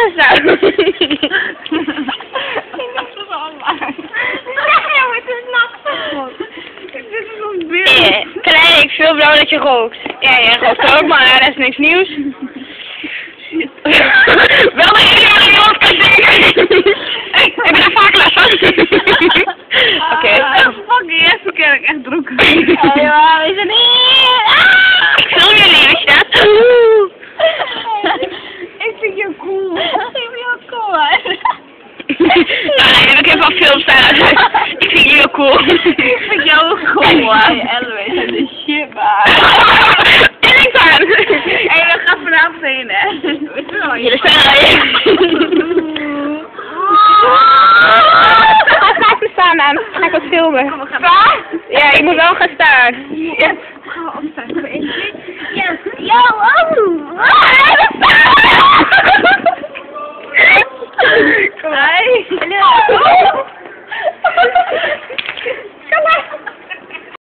gestaan. Ja, maar het is nat. Dit is een beeld. Klein, ik veel blauw dat je rookt. Ja, jij rookt ook, maar dat is niks nieuws. Wel de enige die je op kan zeggen. Ik ben er vaak les van. Oké. Fucking yes, ik ben echt dronken. Ja, we zijn hier. Ik film jullie, weet je dat? Ik vind je cool. Ik vind je cool, hè. Nou, nee, heb ik even op film staan. Ik vind jullie heel cool. Ik vind jou ook cool, hè. Anyways, dat is shit, man. Tillings aan. Hé, we gaan vanavond heen, hè. Jullie staan Ga even staan aan, dan ga ik wat filmen. Kom, we gaan. Ja, ik moet wel gaan staan. Yes. Gaan we opstaan. Yes. Yo, oh. Hi.